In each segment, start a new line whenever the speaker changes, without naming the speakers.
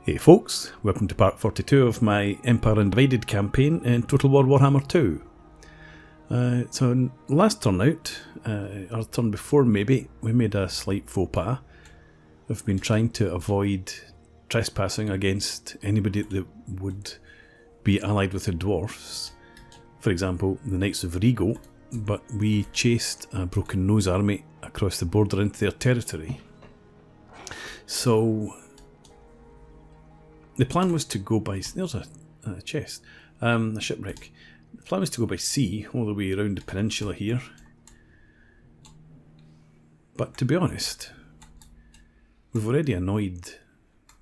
Hey folks, welcome to part 42 of my Empire Undivided campaign in Total War Warhammer 2. So last turn out, or turn before maybe, we made a slight faux pas. We've been trying to avoid trespassing against anybody that would be allied with the dwarfs. For example, the Knights of Rigo, but we chased a Broken Nose army across the border into their territory. So the plan was to go by... There's a chest. A shipwreck. The plan was to go by sea all the way around the peninsula here. But to be honest, we've already annoyed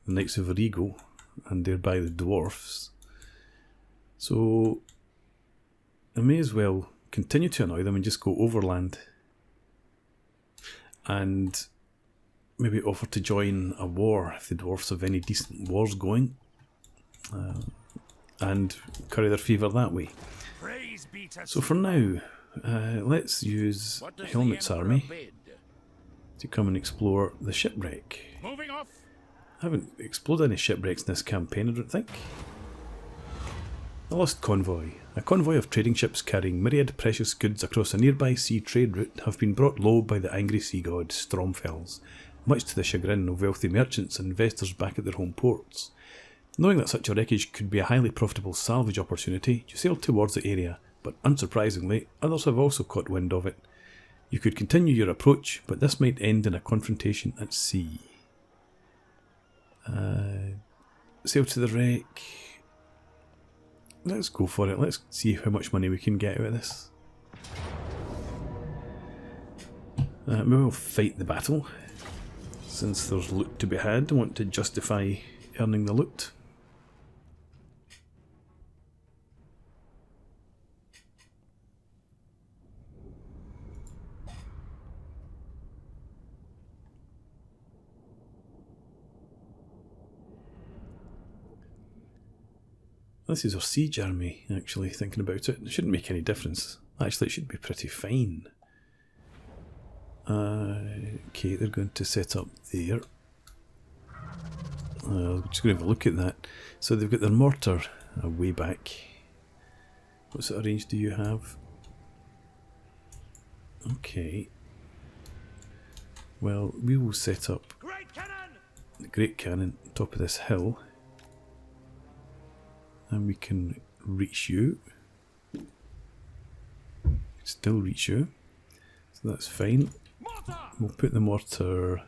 the Knights of Rigo and thereby the dwarfs. So I may as well continue to annoy them and just go overland. And maybe offer to join a war if the dwarfs have any decent wars going, and curry their favour that way. So for now, let's use Helmet's army to come and explore the shipwreck. I haven't explored any shipwrecks in this campaign, I don't think. The Lost Convoy. A convoy of trading ships carrying myriad precious goods across a nearby sea trade route have been brought low by the angry sea god Stromfels, much to the chagrin of wealthy merchants and investors back at their home ports. Knowing that such a wreckage could be a highly profitable salvage opportunity, you sailed towards the area, but unsurprisingly, others have also caught wind of it. You could continue your approach, but this might end in a confrontation at sea. Sail to the wreck. Let's go for it. Let's see how much money we can get out of this. Maybe we'll fight the battle. Since there's loot to be had, I want to justify earning the loot. This is our siege army, actually, thinking about it. It shouldn't make any difference. Actually, it should be pretty fine. Okay, they're going to set up there. I'm just going to have a look at that. So they've got their mortar way back. What sort of range do you have? Okay. Well, we will set up the great cannon on top of this hill. And we can reach you. Still reach you. So that's fine. We'll put the mortar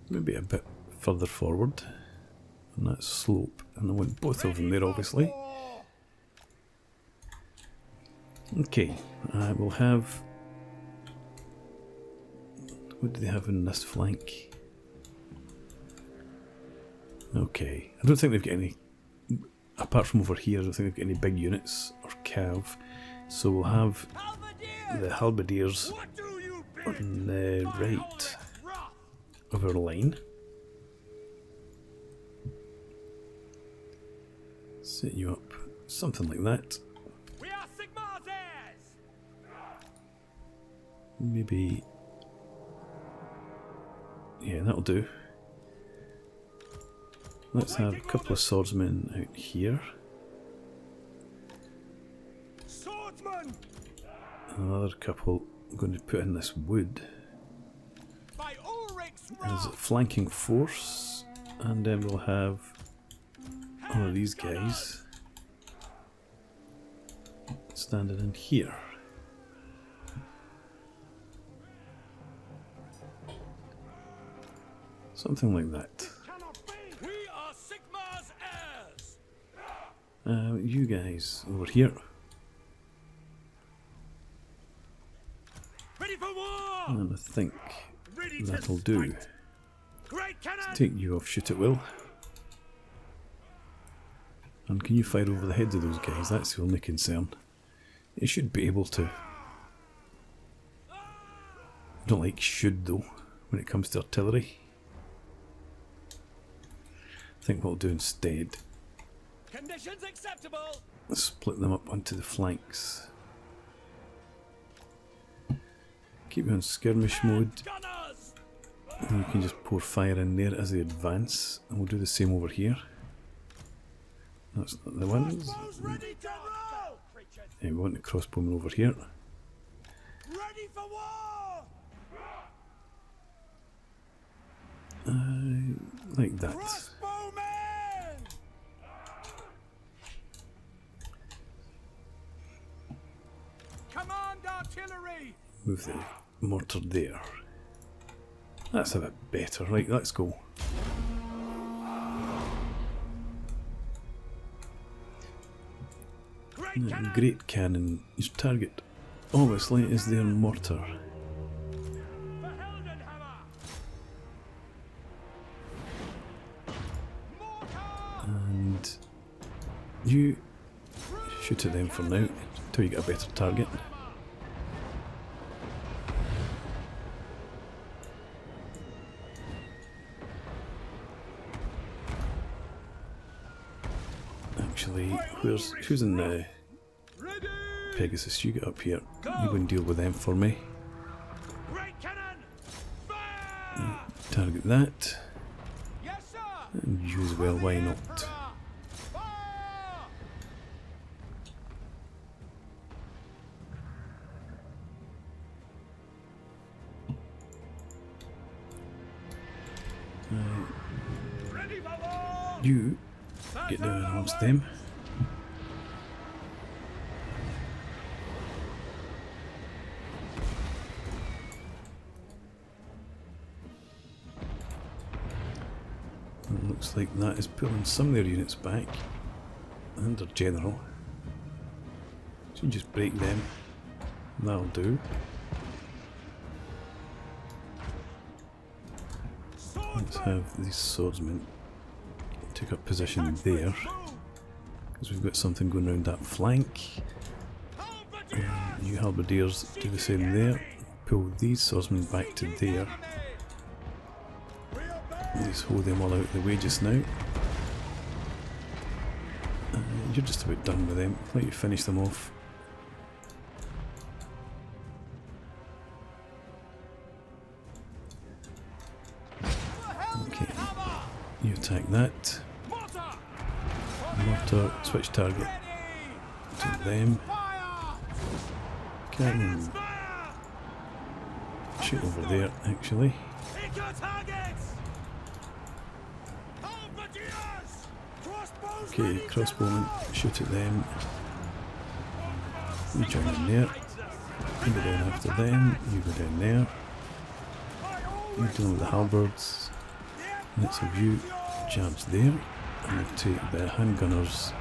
maybe a bit further forward on that slope, and I want both of them there obviously. Okay, we'll have... What do they have in this flank? Okay, I don't think they've got any, apart from over here, I don't think they've got any big units or cav, so we'll have the halberdiers on the right of our line. Set you up something like that. Maybe, yeah, that'll do. Let's have a couple of swordsmen out here. Another couple I'm going to put in this wood as a flanking force, and then we'll have all of these guys standing in here. Something like that. You guys over here. And I think that'll do. Let's take you off shoot at will. And can you fire over the heads of those guys? That's the only concern. You should be able to. I don't like should though when it comes to artillery. I think what we'll do instead,
conditions acceptable.
Split them up onto the flanks. Keep you on skirmish mode. And you can just pour fire in there as they advance, and we'll do the same over here. That's not the ones. And we want the crossbowmen over here.
Ready for war!
Like that.
Crossbowmen! Command artillery!
Move the mortar there. That's a bit better. Right, let's go. Great cannon. Your target, obviously, is their mortar. And you shoot at them for now until you get a better target. Actually, who's in the Pegasus? You get up here. You go and deal with them for me. Target that. And you as well, why not? You get down amongst them. It looks like that is pulling some of their units back. And their general. So you just break them. That'll do. Let's have these swordsmen take up position there, because we've got something going around that flank. You halberdiers do the same there. Pull these swordsmen back to there. Just hold them all out of the way just now. You're just about done with them. Let you finish them off. Okay, you attack that. Mortar, switch target to them. Cannon. Shoot over there, actually. Okay, crossbowmen, shoot at them. You join in there. You go down after them. You go down there. You deal with the halberds. Let's have you charge there. And we'll take the handgunners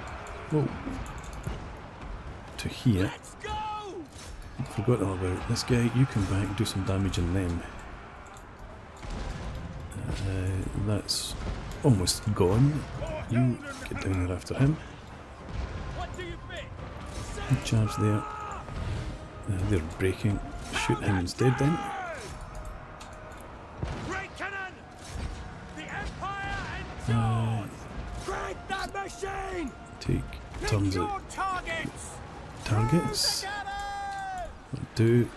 to here. Forgot all about this guy. You come back, do some damage on them. That's almost gone. You get down there after him. You charge there. They're breaking. Shoot him instead then. Take turns at targets. Do.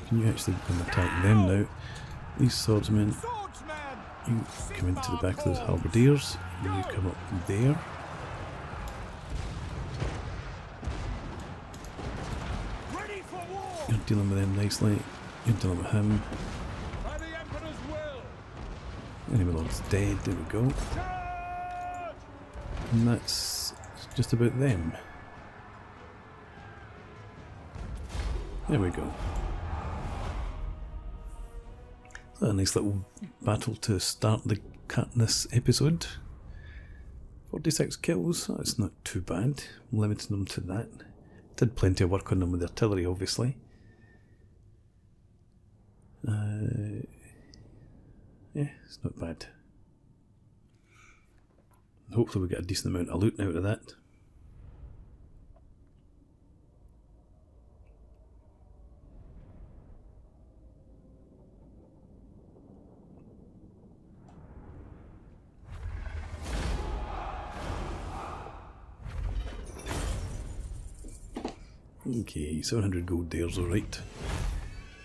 Can you actually come attack them now? These swordsmen. You come into the back of those halberdiers. You come up there. You're dealing with them nicely. You're dealing with him. Enemy lord's dead. There we go. And that's just about them. There we go. A nice little battle to start this episode. 46 kills, that's not too bad. I'm limiting them to that. Did plenty of work on them with the artillery, obviously. Yeah, it's not bad. Hopefully we get a decent amount of loot out of that. Okay, 700 gold there's alright.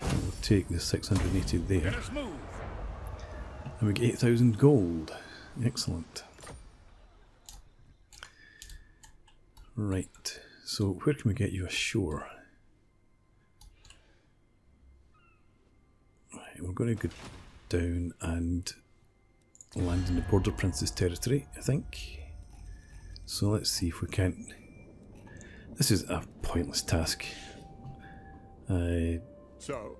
We'll take the 680 there.
Let us move.
And we get 8,000 gold. Excellent. Right, so where can we get you ashore? Right, we're going to go down and land in the Border Prince's territory, I think. So let's see if we can't... This is a pointless task.
So,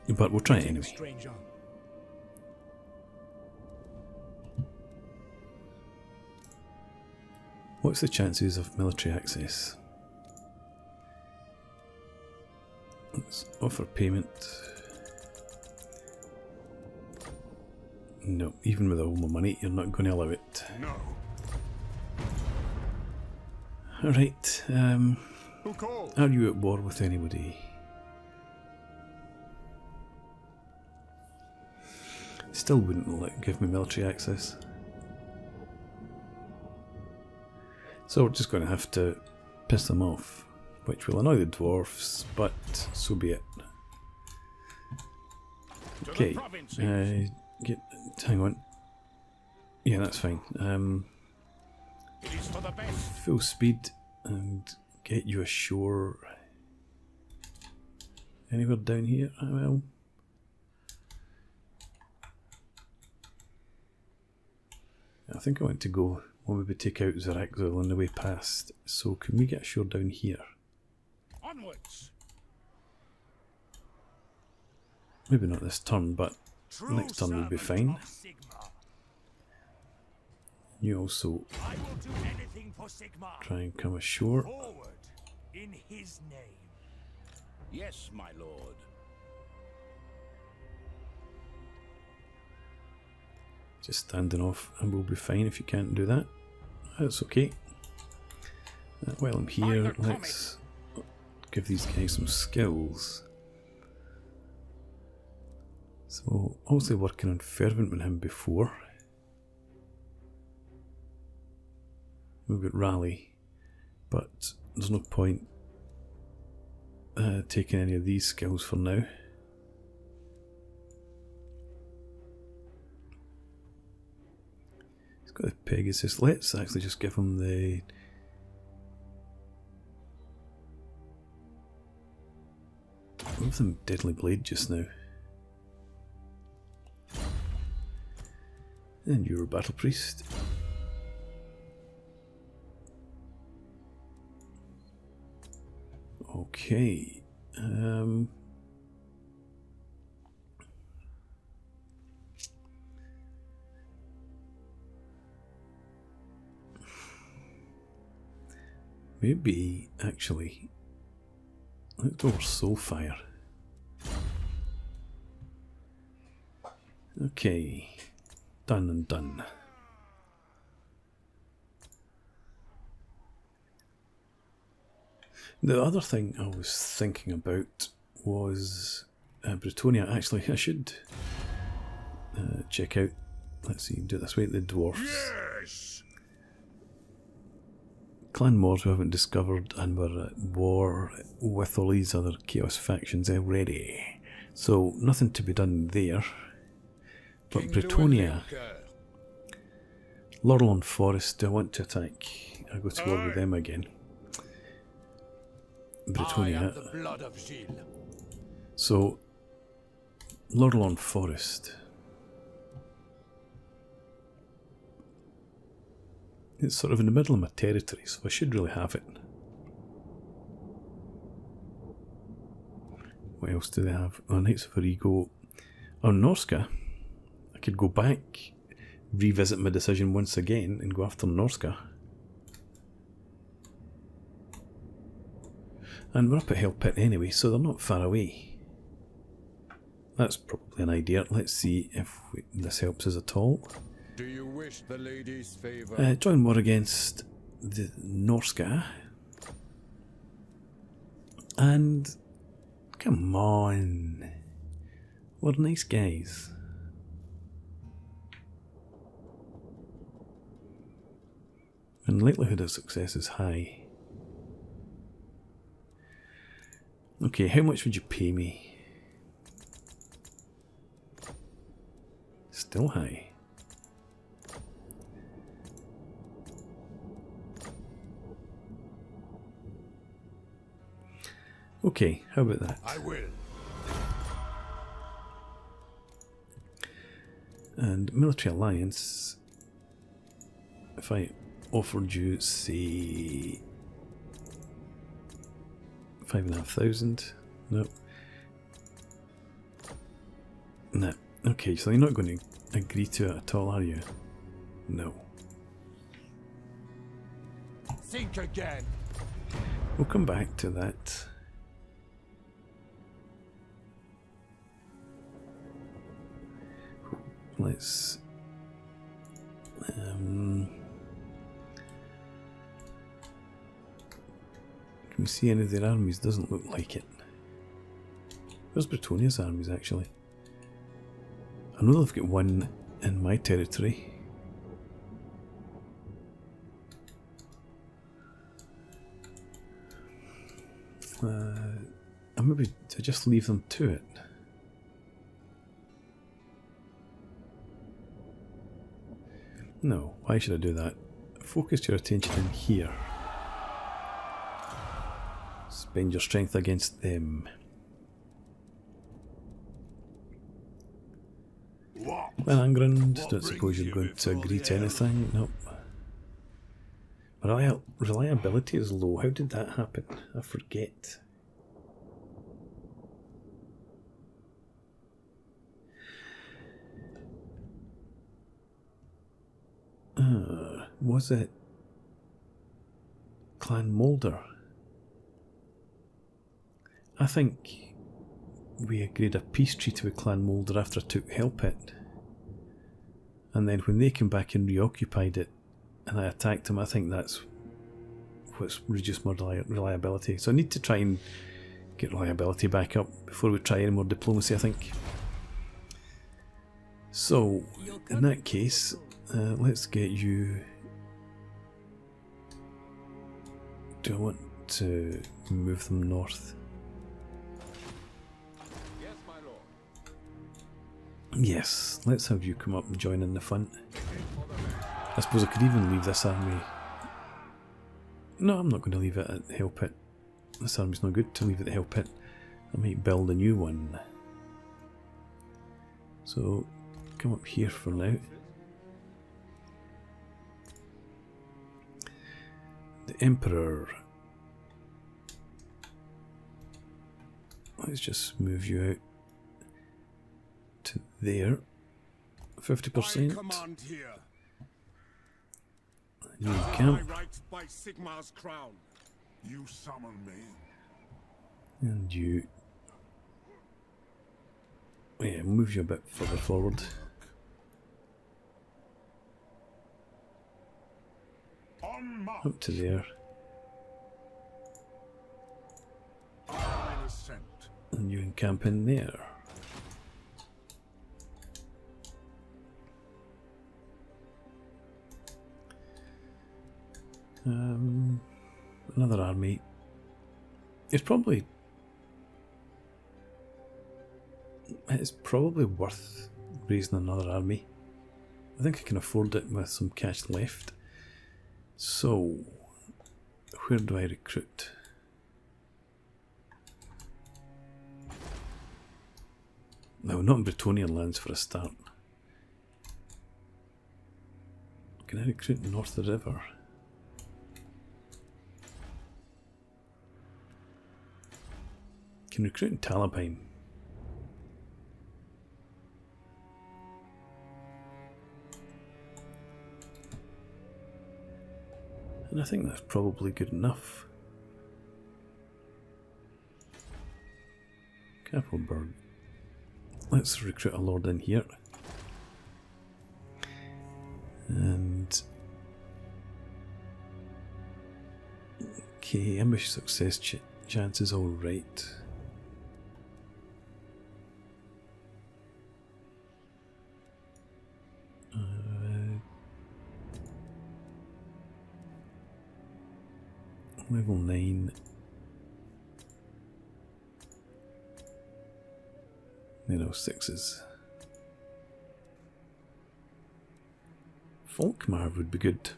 but we'll try it anyway.
stranger.
What's the chances of military access? Let's offer payment. No, even with all my money, you're not going to allow it.
No.
Alright,
Who called?
are you at war with anybody? Still wouldn't give me military access. So we're just going to have to piss them off, which will annoy the dwarfs, but so be it. Okay, hang on. Yeah, that's fine.
It is for the best.
Full speed and get you ashore. Anywhere down here? Well, I think I want to go. We'll maybe take out Zarakzil on the way past. So can we get ashore down here?
Onwards.
Maybe not this turn, but
True
next turn will be
servant
fine.
of Sigma.
You also
I will do anything for Sigma.
try and come ashore.
Forward in his name. Yes, my lord.
Just standing off and we'll be fine if you can't do that. That's okay. While I'm here, let's give these guys some skills. So, obviously working on Fervent with him before. We've got Rally, but there's no point taking any of these skills for now. He's got the Pegasus. Let's actually just give him the... Give them Deadly Blade just now. And you're a Battle Priest. Okay. Maybe, actually, let's go for Soulfire. Okay. Done and done. The other thing I was thinking about was Bretonnia. Actually, I should check out, let's see, do it this way, the dwarfs.
Yes.
Clan Mors we haven't discovered, and we're at war with all these other Chaos factions already. So, nothing to be done there. But Bretonnia, Laurelon Forest, do I want to attack? I'll go to war with them again. Bretonnia.
The blood of Gilles.
So, Laurelon Forest. It's sort of in the middle of my territory, so I should really have it. What else do they have? Oh, Knights of Origo. Oh, Norsca. I could go back, revisit my decision once again, and go after Norsca. And we're up at Hell Pit anyway, so they're not far away. That's probably an idea. Let's see if this helps us at all.
Do you wish the lady's favor?
Join war against the Norsca. And come on, we're nice guys. And likelihood of success is high. Okay, how much would you pay me? Still high. Okay, how about that?
I will.
And military alliance, if I offered you, say, 5,500, no. No. Okay, so you're not going to agree to it at all, are you? No.
Think again.
We'll come back to that. Let's can we see any of their armies? Doesn't look like it. Where's Bretonnia's armies actually? I know they've got one in my territory. I maybe to just leave them to it. No, why should I do that? Focus your attention in here. Spend your strength against them. Well, Angrand, don't suppose you're going to agree to anything? Nope. Reliability is low. How did that happen? I forget. Was it Clan Moulder? I think we agreed a peace treaty with Clan Moulder after I took Hellpit. And then when they came back and reoccupied it and I attacked them, I think that's what's reduced my reliability. So I need to try and get reliability back up before we try any more diplomacy, I think. So, in that case, let's get you... Do I want to move them north?
Yes, my lord.
Yes, let's have you come up and join in the fun. I suppose I could even leave this army... No, I'm not going to leave it at Hellpit. This army's no good to leave it at Hellpit. I might build a new one. So, come up here for now. The Emperor. Let's just move you out to there. 50%.
Command here.
New camp.
My rights by Sigmar's crown. You summon me.
And you... Oh yeah, move you a bit further forward. Up to there. And you encamp in there. Another army. It's probably worth raising another army. I think I can afford it with some cash left. So, where do I recruit? No, not in Bretonnian lands for a start. Can I recruit north of the river? Can recruit in Talabheim. And I think that's probably good enough. Kapelberg. Let's recruit a lord in here. And... Okay, ambush success chance is alright. Level 9. sixes. Folkmar would be good.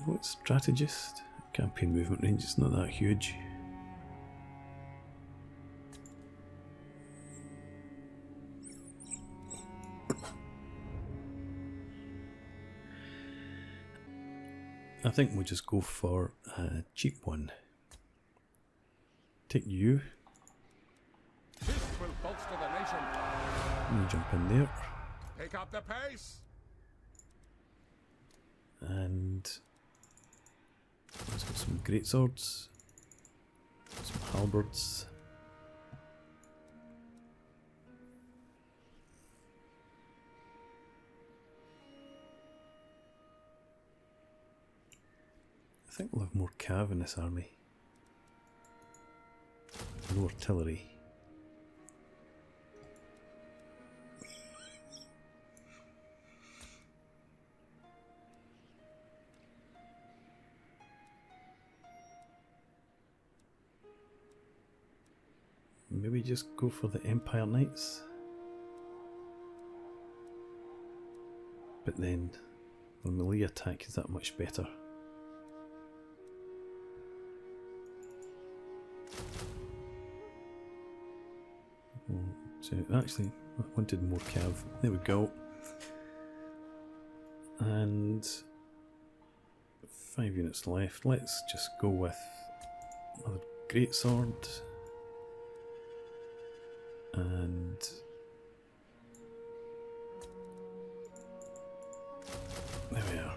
What strategist? Campaign movement range is not that huge. I think we'll just go for a cheap one. Take you.
This will bolster the nation.
And jump in there.
Pick up the pace.
And let's get some great swords, some halberds. I think we'll have more cav in this army. No artillery. Maybe just go for the Empire Knights. But then the melee attack is that much better. So actually, I wanted more cav. There we go. And 5 units left. Let's just go with another greatsword. And there we are.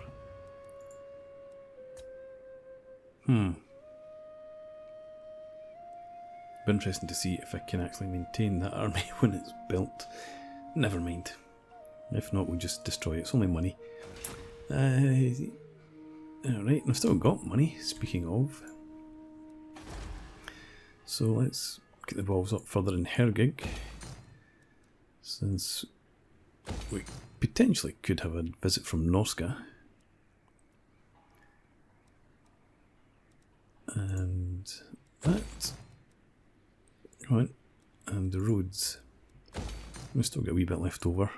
Be interesting to see if I can actually maintain that army when it's built. Never mind. If not, we'll just destroy it. It's only money. Alright, I've still got money, speaking of. So let's get the balls up further in Hergig. Since we potentially could have a visit from Norsca. And that. Right, and the roads. We've still got a wee bit left over.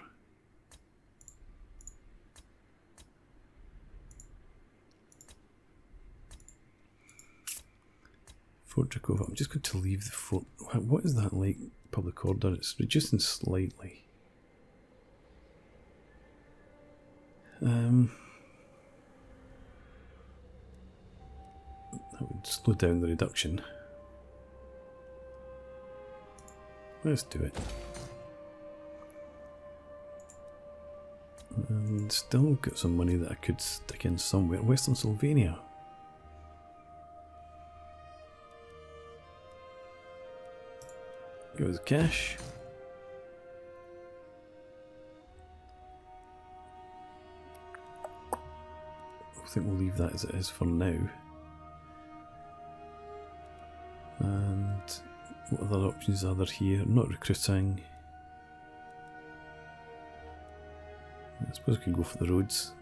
Fort Dracova. I'm just going to leave the fort. What is that like? Public order. It's reducing slightly. That would slow down the reduction. Let's do it. And still got some money that I could stick in somewhere. Western Sylvania. Give us cash. I think we'll leave that as it is for now. And what other options are there here? Not recruiting. I suppose we can go for the roads.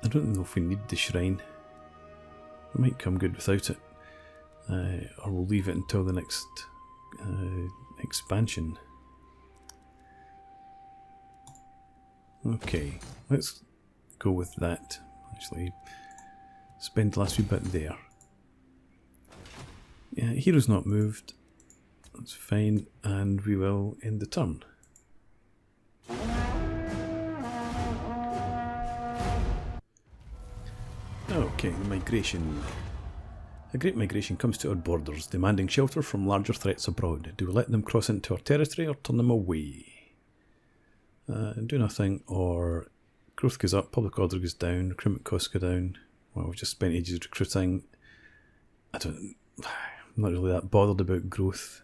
I don't know if we need the shrine. It might come good without it. Or we'll leave it until the next expansion. Okay, let's go with that. Actually, spend the last wee bit there. Yeah, hero's not moved. That's fine, and we will end the turn. Okay, migration. A great migration comes to our borders, demanding shelter from larger threats abroad. Do we let them cross into our territory or turn them away? Do nothing, or growth goes up, public order goes down, recruitment costs go down. Well, we've just spent ages recruiting. I'm not really that bothered about growth.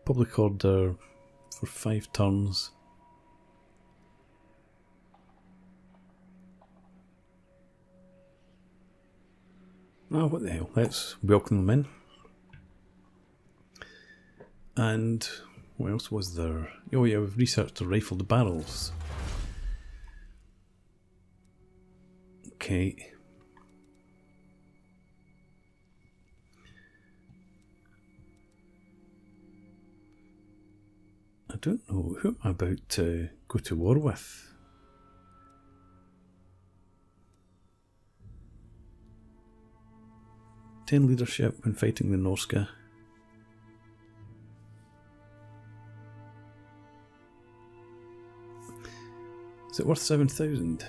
Public order for 5 turns. Oh, what the hell. Let's welcome them in. And what else was there? Oh yeah, we've researched the rifled barrels. Okay. don't know who I'm about to go to war with. "10 leadership when fighting the Norsca." Is it worth 7,000?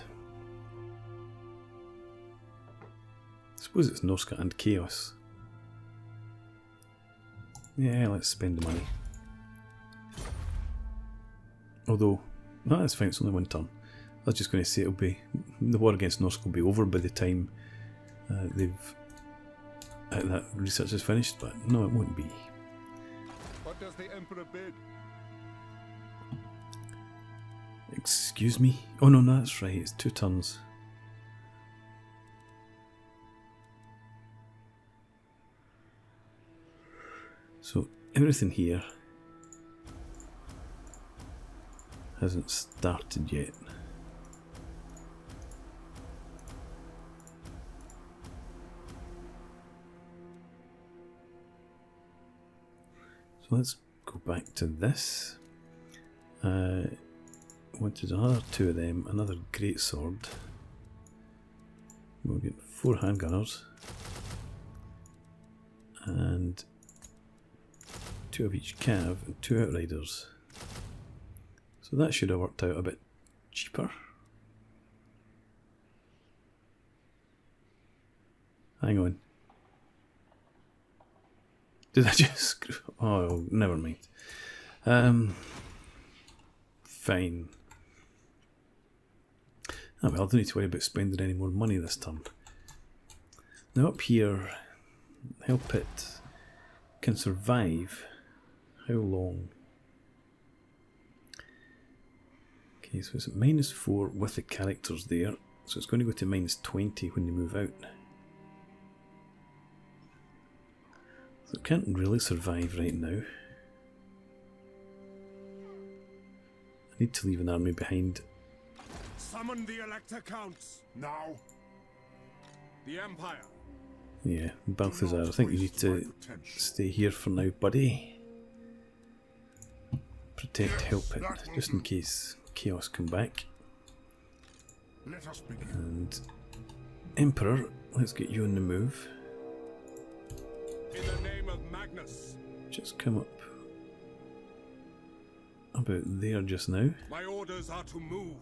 I suppose it's Norsca and Chaos. Yeah, let's spend the money. Although, no, that's fine, it's only one turn. I was just going to say it'll be, the war against Norsca will be over by the time that research is finished, but no, it won't be.
What does the Emperor bid?
Excuse me? Oh no, that's right, it's 2 turns. So everything here hasn't started yet. So let's go back to this. Wanted another 2 of them, another great sword. We'll get 4 handgunners and 2 of each cav and 2 outriders. So that should have worked out a bit cheaper. Hang on. Did I just screw? Oh, never mind. Fine. Oh well, I don't need to worry about spending any more money this turn. Now up here, help it can survive. How long? Okay, so it's at -4 with the characters there, so it's going to go to -20 when they move out. So it can't really survive right now. I need to leave an army behind.
Summon the Elector Counts now. The Empire.
Yeah, Balthazar, I think you need to stay here for now, buddy. Protect, help it, just in case Chaos come back.
Let us begin.
And Emperor, let's get you on the move.
In the name of Magnus.
Just come up about there just now.
My orders are to move.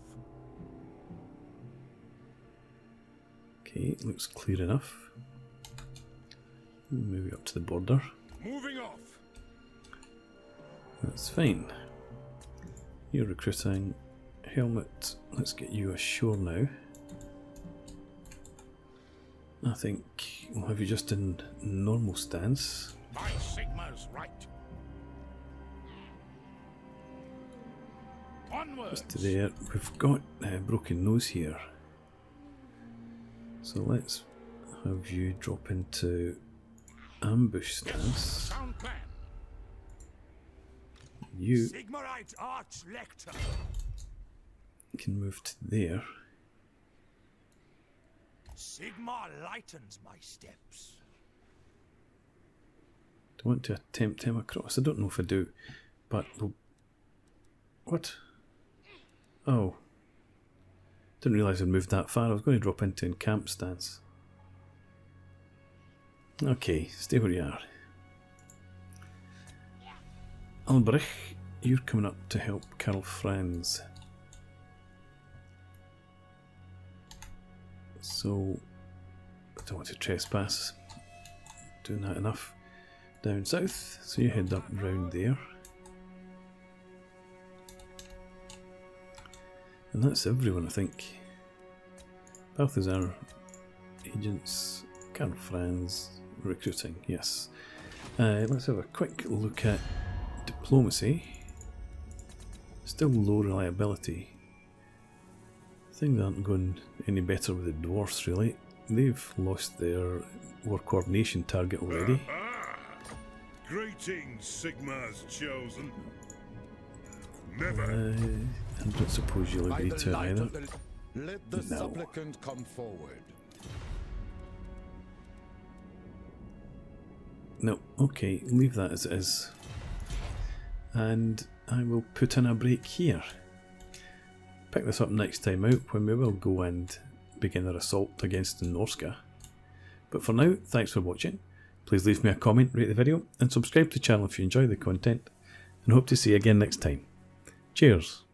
Okay, looks clear enough. Move it up to the border.
Moving off.
That's fine. You're recruiting. Helmet, let's get you ashore now. I think we'll have you just in normal stance.
My Sigma's right. Onwards.
Just to there. We've got Broken Nose here. So let's have you drop into ambush stance.
Sound plan.
You
Sigmarite Arch-Lector.
can move to there.
Sigmar lightens my steps.
Do I want to attempt him across? I don't know if I do, but we'll... What? Oh. Didn't realise I'd moved that far. I was going to drop into encamp stance. Okay, stay where you are. Albrecht, you're coming up to help Karl Franz. So, I don't want to trespass. Doing that enough. Down south, so you head up round there. And that's everyone, I think. Balthazar, agents, Karl Franz, recruiting, yes. Let's have a quick look at diplomacy. Still low reliability. Things aren't going any better with the dwarfs, really. They've lost their war coordination target already.
Greetings, Sigmar's chosen. Never.
I don't suppose you'll agree to it either.
Let the
No.
supplicant come forward.
No, okay, leave that as it is. and I will put in a break here. Pick this up next time out when we will go and begin our assault against the Norsca. But for now, thanks for watching. Please leave me a comment, rate the video, and subscribe to the channel if you enjoy the content, and hope to see you again next time. Cheers!